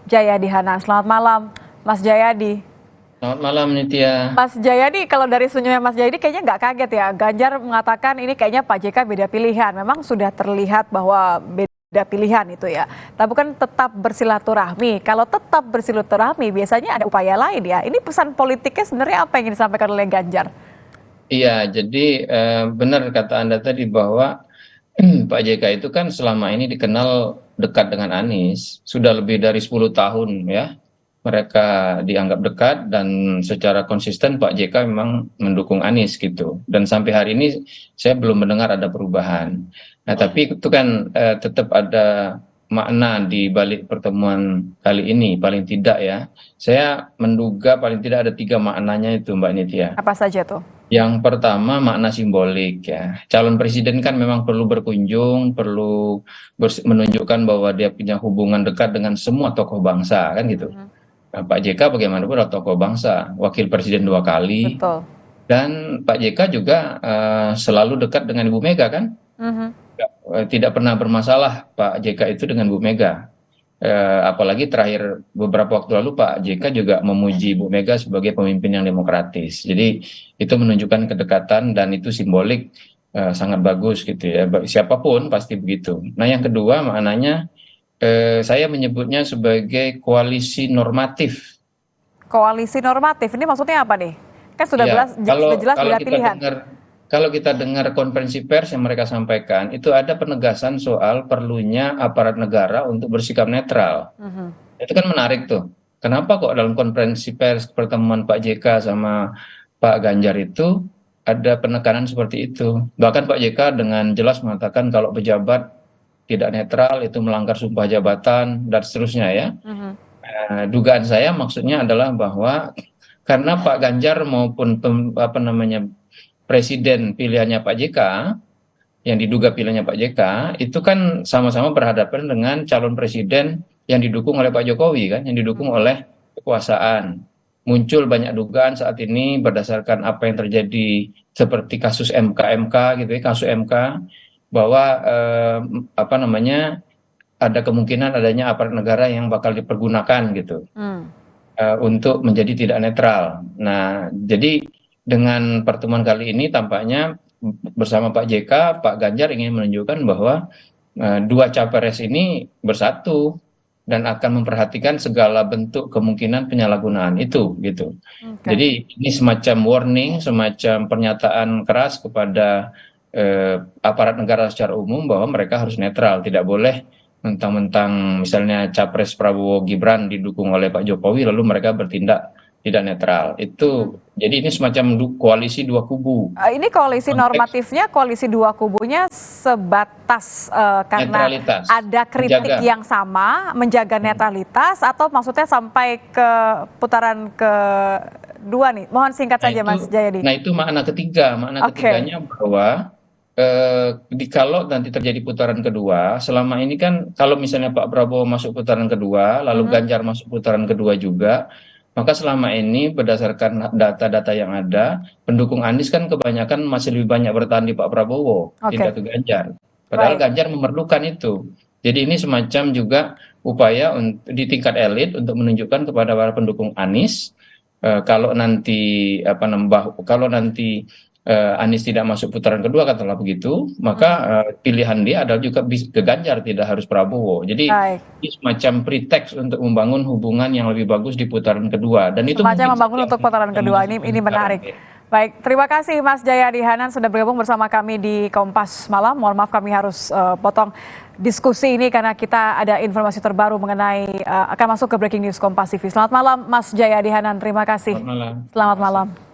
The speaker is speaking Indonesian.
Jayadi Hanan. Selamat malam, Mas Jayadi. Selamat malam Nitya. Mas Jayadi, kalau dari senyumnya Mas Jayadi kayaknya nggak kaget ya. Ganjar mengatakan ini kayaknya Pak JK beda pilihan. Memang sudah terlihat bahwa beda pilihan itu ya. Tapi kan tetap bersilaturahmi. Kalau tetap bersilaturahmi biasanya ada upaya lain ya. Ini pesan politiknya sebenarnya apa yang ingin disampaikan oleh Ganjar? Iya, jadi benar kata Anda tadi bahwa Pak JK itu kan selama ini dikenal dekat dengan Anies. Sudah lebih dari 10 tahun ya. Mereka dianggap dekat dan secara konsisten Pak JK memang mendukung Anies gitu. Dan sampai hari ini saya belum mendengar ada perubahan. Nah, tapi itu kan tetap ada makna di balik pertemuan kali ini, paling tidak ya. Saya menduga paling tidak ada 3 maknanya itu Mbak Nitya. Apa saja tuh? Yang pertama makna simbolik ya. Calon presiden kan memang perlu berkunjung, perlu menunjukkan bahwa dia punya hubungan dekat dengan semua tokoh bangsa kan gitu. Nah, Pak JK bagaimanapun adalah tokoh bangsa, wakil presiden 2 kali, Betul. dan Pak JK juga selalu dekat dengan Ibu Mega kan. Tidak pernah bermasalah Pak JK itu dengan Bu Mega. Apalagi terakhir beberapa waktu lalu Pak JK juga memuji Bu Mega sebagai pemimpin yang demokratis. Jadi itu menunjukkan kedekatan dan itu simbolik sangat bagus gitu ya. Siapapun pasti begitu. Nah yang kedua maknanya saya menyebutnya sebagai koalisi normatif. Koalisi normatif, ini maksudnya apa nih? Kan sudah Ya, sudah jelas beda pilihan. kalau kita dengar konferensi pers yang mereka sampaikan, itu ada penegasan soal perlunya aparat negara untuk bersikap netral. Itu kan menarik tuh. Kenapa kok dalam konferensi pers pertemuan Pak JK sama Pak Ganjar itu ada penekanan seperti itu. Bahkan Pak JK dengan jelas mengatakan kalau pejabat tidak netral itu melanggar sumpah jabatan dan seterusnya ya. Dugaan saya maksudnya adalah bahwa karena Pak Ganjar maupun presiden pilihannya Pak JK yang diduga pilihannya Pak JK itu kan sama-sama berhadapan dengan calon presiden yang didukung oleh Pak Jokowi kan, yang didukung oleh kekuasaan. Muncul banyak dugaan saat ini berdasarkan apa yang terjadi seperti kasus MK gitu ya, kasus MK bahwa ada kemungkinan adanya aparat negara yang bakal dipergunakan gitu untuk menjadi tidak netral. Nah, jadi dengan pertemuan kali ini tampaknya bersama Pak JK, Pak Ganjar ingin menunjukkan bahwa dua capres ini bersatu dan akan memperhatikan segala bentuk kemungkinan penyalahgunaan itu gitu. Jadi ini semacam warning, semacam pernyataan keras kepada aparat negara secara umum bahwa mereka harus netral, tidak boleh mentang-mentang misalnya capres Prabowo Gibran didukung oleh Pak Jokowi lalu mereka bertindak tidak netral. Itu jadi ini semacam koalisi 2 kubu. Ini koalisi normatifnya, koalisi 2 kubunya sebatas karena Netralitas. ada kritik yang sama, menjaga netralitas, atau maksudnya sampai ke putaran kedua nih? Mohon singkat saja Mas Jayadi. Nah itu makna ketiga, ketiganya bahwa kalau nanti terjadi putaran kedua, selama ini kan kalau misalnya Pak Prabowo masuk putaran kedua, lalu Ganjar masuk putaran kedua juga, maka selama ini berdasarkan data-data yang ada, pendukung Anies kan kebanyakan masih lebih banyak bertahan di Pak Prabowo, tidak ke Ganjar. Padahal Ganjar memerlukan itu. Jadi ini semacam juga upaya di tingkat elit untuk menunjukkan kepada para pendukung Anies, kalau nanti Anies tidak masuk putaran kedua katakanlah begitu, maka pilihan dia adalah juga ke Ganjar, tidak harus Prabowo. Jadi ini semacam pretext untuk membangun hubungan yang lebih bagus di putaran kedua. Dan itu semacam membangun untuk putaran kedua. Ini menarik. Baik, terima kasih Mas Jayadi Hanan sudah bergabung bersama kami di Kompas Malam. Mohon maaf kami harus potong diskusi ini karena kita ada informasi terbaru mengenai akan masuk ke Breaking News Kompas TV. Selamat malam Mas Jayadi Hanan, terima kasih. Selamat malam. Selamat malam.